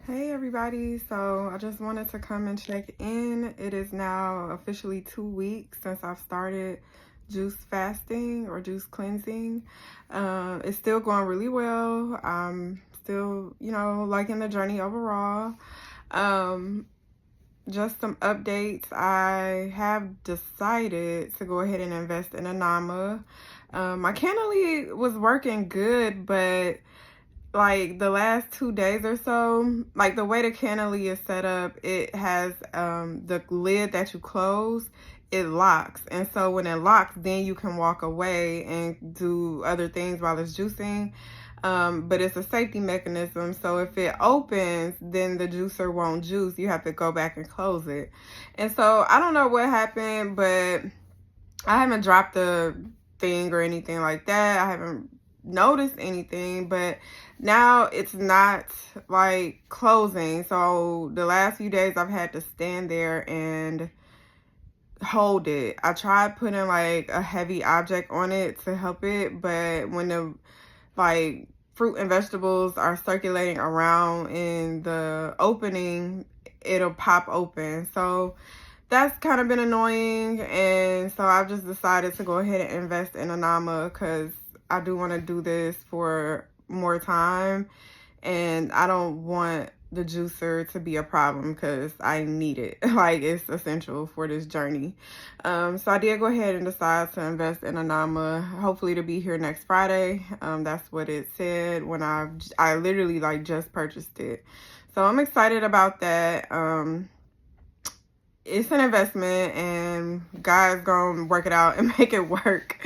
Hey everybody, so I just wanted to come and check in. It is now officially 2 weeks since I've started juice fasting or juice cleansing. It's still going really well. I'm still, liking the journey overall. Um, just some updates. I have decided to go ahead and invest in a Nama. My Canely was working good, but like the last 2 days or so, like the way the cannery is set up, it has the lid that you close, it locks. And so when it locks, then you can walk away and do other things while it's juicing. But it's a safety mechanism. So if it opens, then the juicer won't juice. You have to go back and close it. And so I don't know what happened, but I haven't dropped the thing or anything like that. I haven't noticed anything, but now it's not like closing. So the last few days I've had to stand there and hold it. I tried putting like a heavy object on it to help it, but when the like fruit and vegetables are circulating around in the opening, it'll pop open. So that's kind of been annoying, and so I've just decided to go ahead and invest in a Nama because I do want to do this for more time, and I don't want the juicer to be a problem because I need it. Like, it's essential for this journey. So I did go ahead and decide to invest in a Nama, hopefully to be here next Friday. That's what it said when I literally like just purchased it. So I'm excited about that. It's an investment, and God's gonna work it out and make it work.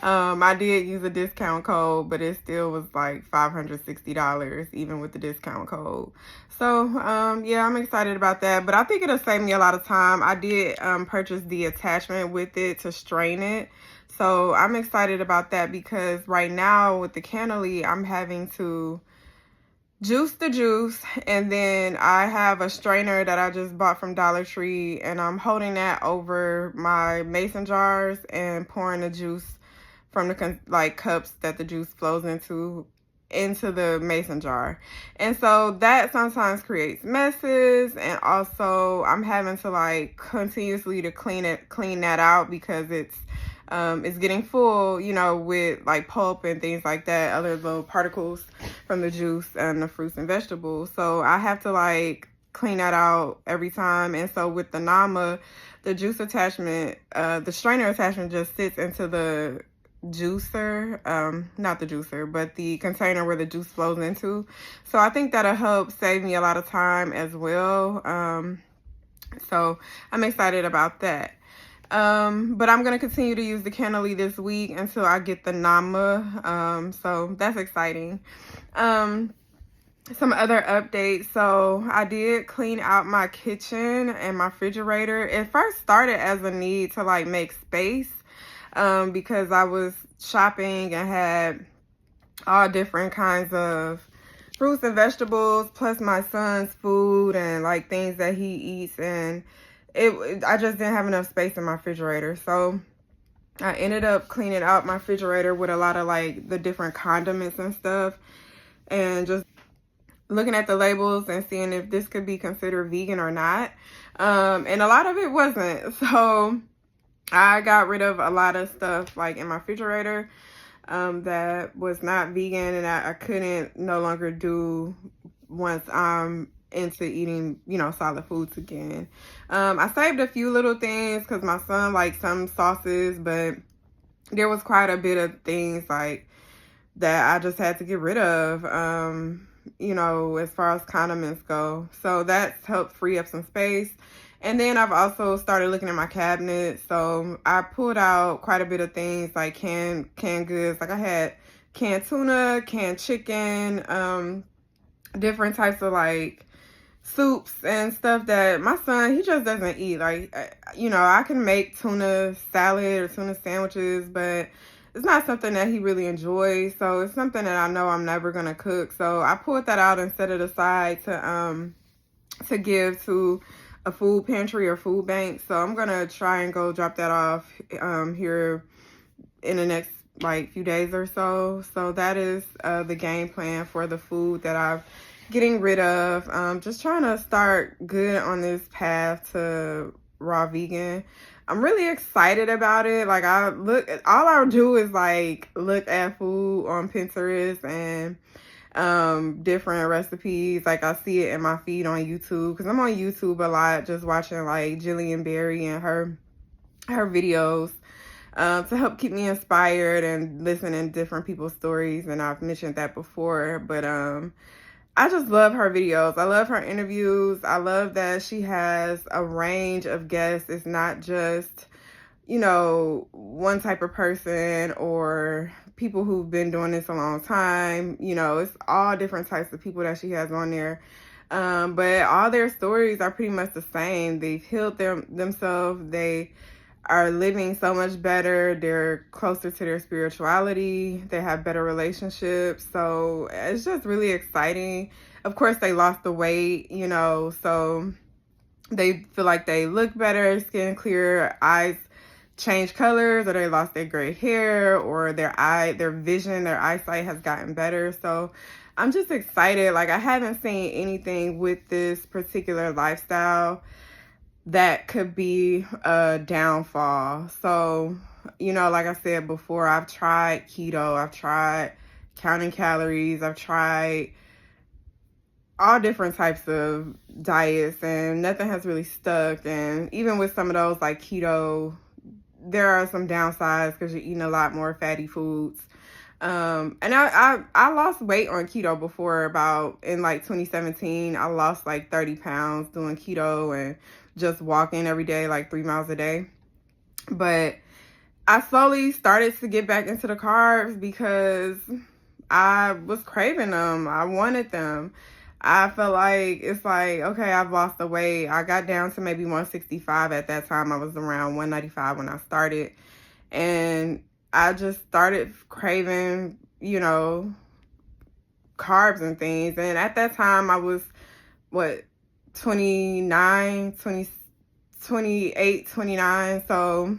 I did use a discount code, but it still was like $560 even with the discount code. So yeah, I'm excited about that, but I think it'll save me a lot of time. I did purchase the attachment with it to strain it, so I'm excited about that because right now with the Canely, I'm having to juice the juice, and then I have a strainer that I just bought from Dollar Tree, and I'm holding that over my mason jars and pouring the juice from the like cups that the juice flows into the mason jar. And so that sometimes creates messes, and also I'm having to like continuously to clean that out because it's getting full, with like pulp and things like that, other little particles from the juice and the fruits and vegetables. So I have to like clean that out every time. And so with the Nama, the juice attachment, the strainer attachment just sits into the juicer, not the juicer, but the container where the juice flows into. So I think that'll help save me a lot of time as well. So I'm excited about that. But I'm going to continue to use the Canely this week until I get the Nama. So that's exciting. Some other updates. So I did clean out my kitchen and my refrigerator. It first started as a need to like make space, because I was shopping and had all different kinds of fruits and vegetables, plus my son's food and like things that he eats, and I just didn't have enough space in my refrigerator. So I ended up cleaning out my refrigerator with a lot of like the different condiments and stuff, and just looking at the labels and seeing if this could be considered vegan or not. And a lot of it wasn't. So I got rid of a lot of stuff like in my refrigerator that was not vegan, and I couldn't no longer do once I'm into eating, solid foods again. I saved a few little things because my son likes some sauces, but there was quite a bit of things like that I just had to get rid of, as far as condiments go. So that's helped free up some space. And then I've also started looking at my cabinet. So I pulled out quite a bit of things like canned goods. Like I had canned tuna, canned chicken, different types of like soups and stuff that my son, he just doesn't eat. Like, I can make tuna salad or tuna sandwiches, but it's not something that he really enjoys. So it's something that I know I'm never going to cook. So I pulled that out and set it aside to give to a food pantry or food bank. So I'm going to try and go drop that off here in the next like few days or so. So that is the game plan for the food that I've getting rid of. Just trying to start good on this path to raw vegan. I'm really excited about it. Like, all I do is like look at food on Pinterest and different recipes. Like, I see it in my feed on YouTube, because I'm on YouTube a lot, just watching like Jillian Berry and her videos, to help keep me inspired and listening to different people's stories. And I've mentioned that before, but I just love her videos. I love her interviews. I love that she has a range of guests. It's not just, you know, one type of person or people who've been doing this a long time. You know, it's all different types of people that she has on there. But all their stories are pretty much the same. They've healed themselves. They are living so much better. They're closer to their spirituality. They have better relationships. So it's just really exciting. Of course, they lost the weight, you know, so they feel like they look better, skin clear, eyes change colors, or they lost their gray hair, or their vision, their eyesight has gotten better. So I'm just excited. Like, I haven't seen anything with this particular lifestyle that could be a downfall. So, you know, like I said before, I've tried keto, I've tried counting calories, I've tried all different types of diets, and nothing has really stuck. And even with some of those, like keto, there are some downsides because you're eating a lot more fatty foods. And I lost weight on keto before, about in like 2017. I lost like 30 pounds doing keto and just walking every day, like 3 miles a day. But I slowly started to get back into the carbs because I was craving them. I wanted them. I felt like, it's like, okay, I've lost the weight. I got down to maybe 165 at that time. I was around 195 when I started. And I just started craving, you know, carbs and things. And at that time, I was, 29, 20, 28, 29. So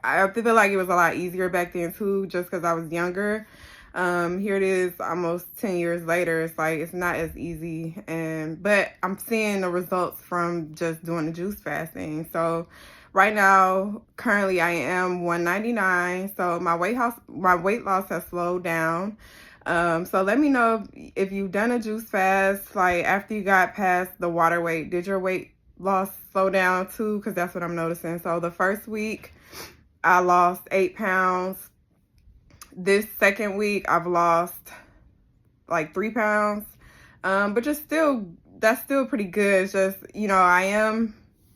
I feel like it was a lot easier back then too, just because I was younger. Here it is almost 10 years later. It's like, it's not as easy. But I'm seeing the results from just doing the juice fasting. So right now, currently I am 199. So my weight loss has slowed down. So let me know if you've done a juice fast, like after you got past the water weight, did your weight loss slow down too? Because that's what I'm noticing. So the first week I lost 8 pounds. This second week I've lost like 3 pounds. But that's still pretty good. It's just, you know, I am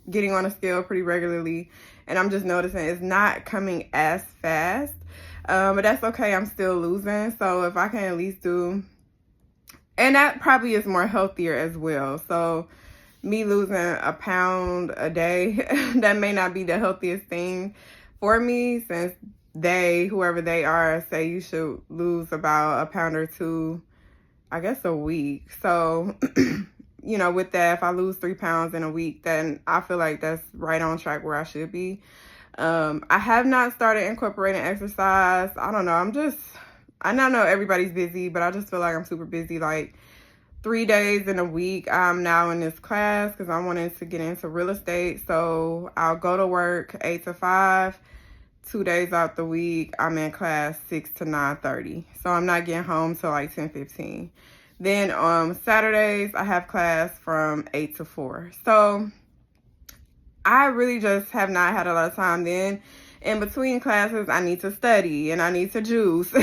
getting on a scale pretty regularly, and I'm just noticing it's not coming as fast. But that's okay. I'm still losing. So if I can at least do, and that probably is more healthier as well. So me losing a pound a day, that may not be the healthiest thing for me, since whoever they are, say you should lose about a pound or 2, I guess, a week. So, you know, with that, if I lose 3 pounds in a week, then I feel like that's right on track where I should be. I have not started incorporating exercise. I don't know. I know everybody's busy, but I just feel like I'm super busy. Like 3 days in a week, I'm now in this class because I wanted to get into real estate. So I'll go to work 8 to 5. 2 days out the week, I'm in class 6 to 9:30. So I'm not getting home till like 10:15. Then on Saturdays, I have class from 8 to 4. So I really just have not had a lot of time. Then in between classes, I need to study and I need to juice.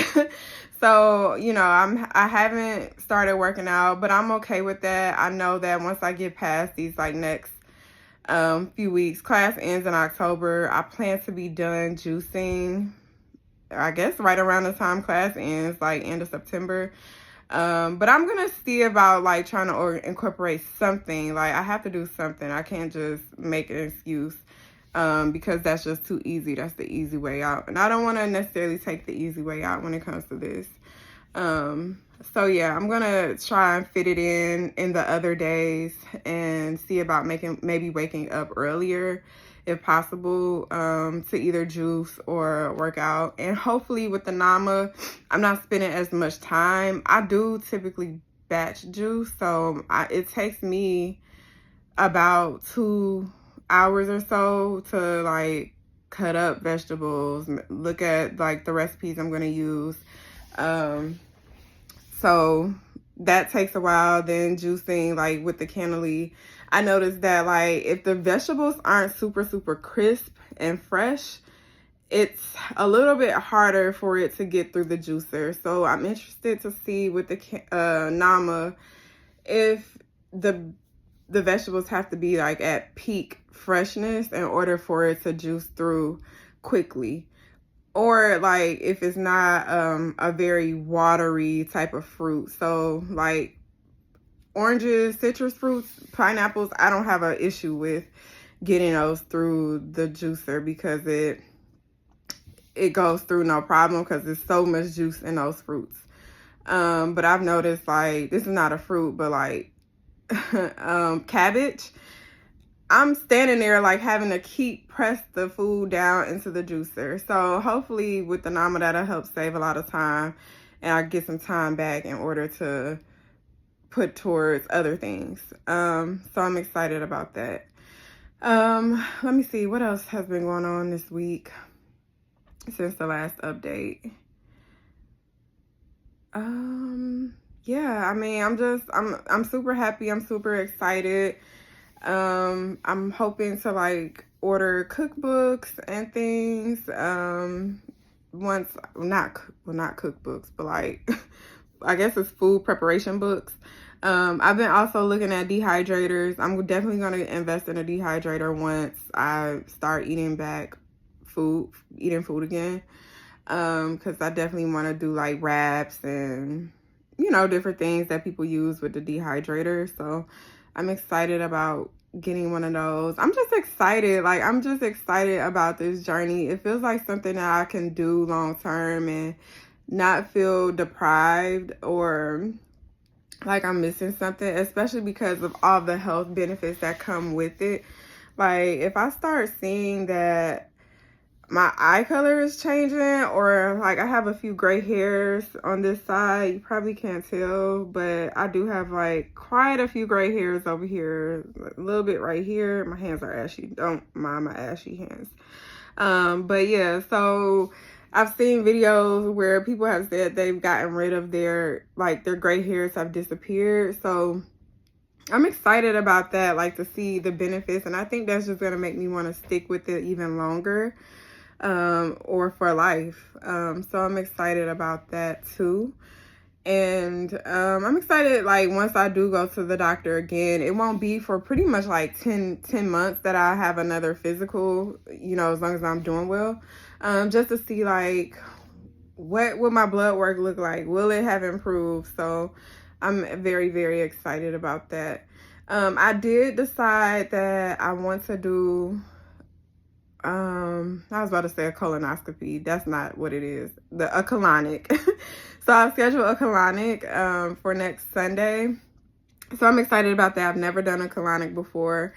So, you know, I haven't started working out, but I'm okay with that. I know that once I get past these like next few weeks, class ends in October, I plan to be done juicing, I guess right around the time class ends, like end of September. But I'm gonna see about like trying to incorporate something. Like, I have to do something. I can't just make an excuse because that's just too easy. That's the easy way out, and I don't want to necessarily take the easy way out when it comes to this. So yeah, I'm gonna try and fit it in the other days and see about maybe waking up earlier if possible, to either juice or work out. And hopefully with the NAMA, I'm not spending as much time. I do typically batch juice. So it takes me about 2 hours or so to like cut up vegetables, look at like the recipes I'm going to use. So that takes a while. Then juicing, like with the cannoli, I noticed that like if the vegetables aren't super crisp and fresh, it's a little bit harder for it to get through the juicer. So I'm interested to see with the Nama if the vegetables have to be like at peak freshness in order for it to juice through quickly, or like if it's not a very watery type of fruit. So like oranges, citrus fruits, pineapples, I don't have an issue with getting those through the juicer because it goes through no problem because there's so much juice in those fruits. But I've noticed like, this is not a fruit, but like cabbage, I'm standing there like having to press the food down into the juicer. So hopefully with the Nama, that'll help save a lot of time and I get some time back in order to put towards other things. So I'm excited about that. Let me see what else has been going on this week since the last update. Yeah, I mean, I'm super happy. I'm super excited. I'm hoping to like order cookbooks and things. Not cookbooks, but like, I guess it's food preparation books. I've been also looking at dehydrators. I'm definitely going to invest in a dehydrator once I start eating food again. Because I definitely want to do like wraps and, you know, different things that people use with the dehydrator. So I'm excited about getting one of those. I'm just excited. Like, I'm just excited about this journey. It feels like something that I can do long term and not feel deprived or like I'm missing something, especially because of all the health benefits that come with it. Like, if I start seeing that my eye color is changing, or like I have a few gray hairs on this side, you probably can't tell, but I do have like quite a few gray hairs over here, a little bit right here. My hands are ashy. Don't mind my ashy hands. But yeah, so I've seen videos where people have said they've gotten rid of their gray hairs have disappeared. So I'm excited about that, like to see the benefits, and I think that's just gonna make me want to stick with it even longer. Or for life. So I'm excited about that too. And I'm excited, like, once I do go to the doctor again, it won't be for pretty much like 10 months that I have another physical, you know, as long as I'm doing well. Just to see like what will my blood work look like? Will it have improved? So I'm very excited about that. I did decide that I want to do I was about to say a colonoscopy. That's not what it is. A colonic. So I've scheduled a colonic for next Sunday. So I'm excited about that. I've never done a colonic before.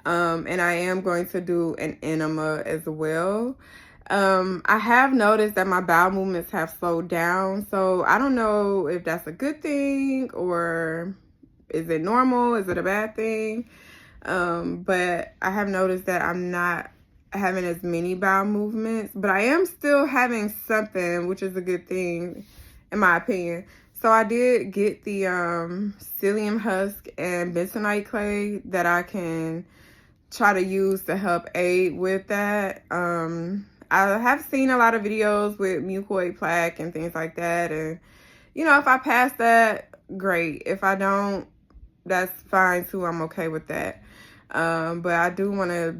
And I am going to do an enema as well. I have noticed that my bowel movements have slowed down. So I don't know if that's a good thing or is it normal? Is it a bad thing? But I have noticed that I'm not having as many bowel movements, but I am still having something, which is a good thing in my opinion. So I did get the psyllium husk and bentonite clay that I can try to use to help aid with that. I have seen a lot of videos with mucoid plaque and things like that, and you know, if I pass that, great. If I don't, that's fine too. I'm okay with that. But I do want to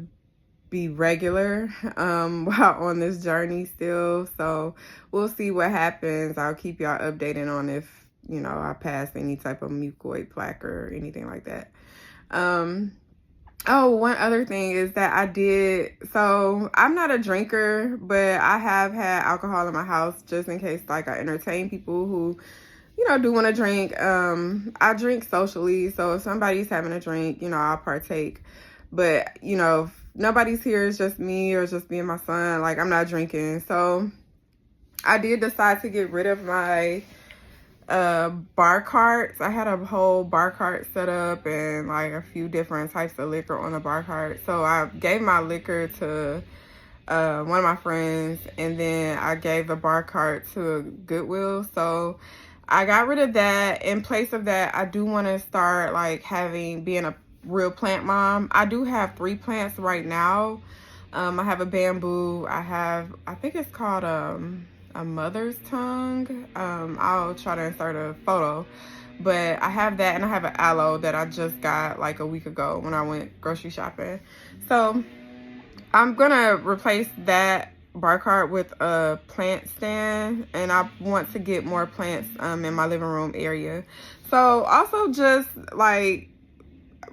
be regular while on this journey still, so we'll see what happens. I'll keep y'all updated on if, you know, I pass any type of mucoid plaque or anything like that. Oh, one other thing is that so I'm not a drinker, but I have had alcohol in my house just in case like I entertain people who, you know, do want to drink. I drink socially, so if somebody's having a drink, you know, I'll partake. But, you know, if nobody's here, it's just me or just me and my son, like, I'm not drinking. So I did decide to get rid of my bar carts. I had a whole bar cart set up and like a few different types of liquor on the bar cart. So I gave my liquor to one of my friends, and then I gave the bar cart to Goodwill. So I got rid of that. In place of that, I do want to start like being a real plant mom. I do have 3 plants right now. I have a bamboo. I think it's called a mother's tongue. I'll try to insert a photo, but I have that, and I have an aloe that I just got like a week ago when I went grocery shopping. So I'm gonna replace that bar cart with a plant stand, and I want to get more plants in my living room area. So also just like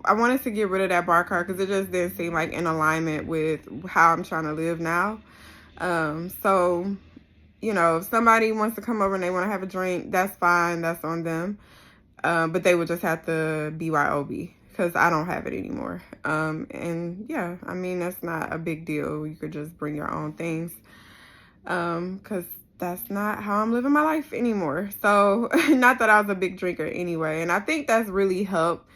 I wanted to get rid of that bar cart because it just didn't seem like in alignment with how I'm trying to live now. So you know, if somebody wants to come over and they want to have a drink, that's fine, that's on them. But they would just have to BYOB because I don't have it anymore. And yeah, I mean, that's not a big deal. You could just bring your own things because that's not how I'm living my life anymore. So not that I was a big drinker anyway. And I think that's really helped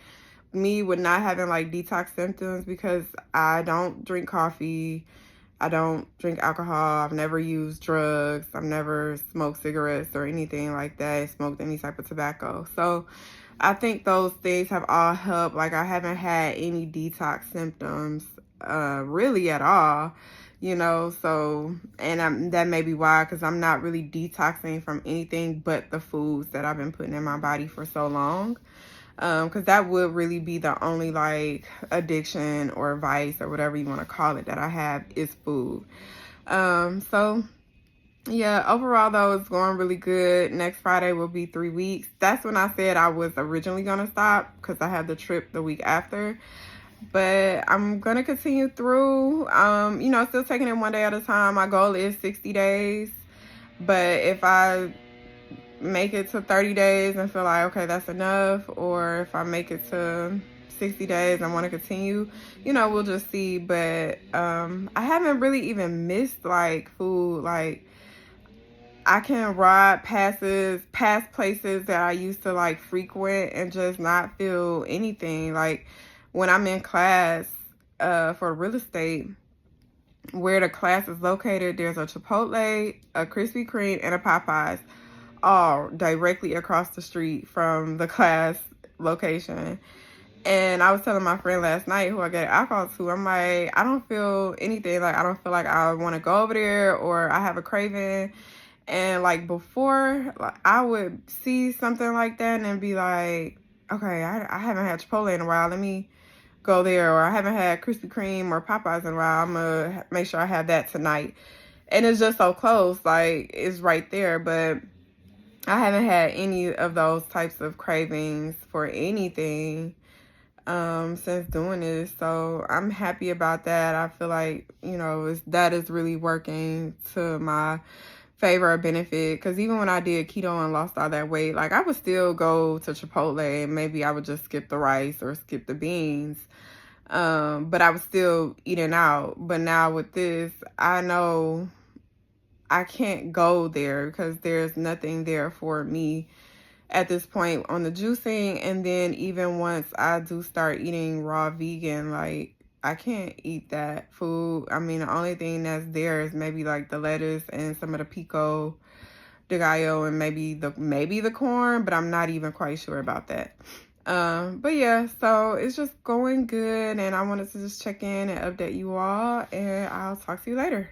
me with not having like detox symptoms because I don't drink coffee. I don't drink alcohol. I've never used drugs. I've never smoked cigarettes or anything like that, smoked any type of tobacco. So I think those things have all helped. Like I haven't had any detox symptoms really at all, you know. So, and that may be why, because I'm not really detoxing from anything but the foods that I've been putting in my body for so long. Because that would really be the only like addiction or vice or whatever you want to call it that I have is food. So yeah, overall though, it's going really good. Next Friday will be 3 weeks. That's when I said I was originally gonna stop because I had the trip the week after. But I'm gonna continue through. You know, still taking it one day at a time. My goal is 60 days. But if I make it to 30 days and feel like, okay, that's enough, or if I make it to 60 days and want to continue, you know, we'll just see. But I haven't really even missed like food. Like I can ride past places that I used to like frequent and just not feel anything. Like when I'm in class for real estate, where the class is located, there's a Chipotle, a Krispy Kreme, and a Popeyes, all directly across the street from the class location. And I was telling my friend last night who I gave alcohol to, I'm like, I don't feel anything. Like, I don't feel like I want to go over there or I have a craving. And like before, like, I would see something like that and be like, okay, I haven't had Chipotle in a while. Let me go there. Or I haven't had Krispy Kreme or Popeyes in a while. I'm going to make sure I have that tonight. And it's just so close. Like, it's right there. But I haven't had any of those types of cravings for anything since doing this. So I'm happy about that. I feel like, you know, that is really working to my favor or benefit. Because even when I did keto and lost all that weight, like I would still go to Chipotle and maybe I would just skip the rice or skip the beans. But I was still eating out. But now with this, I know I can't go there because there's nothing there for me at this point on the juicing. And then even once I do start eating raw vegan, like I can't eat that food. I mean, the only thing that's there is maybe like the lettuce and some of the pico de gallo and maybe the corn, but I'm not even quite sure about that. But yeah, so it's just going good, and I wanted to just check in and update you all, and I'll talk to you later.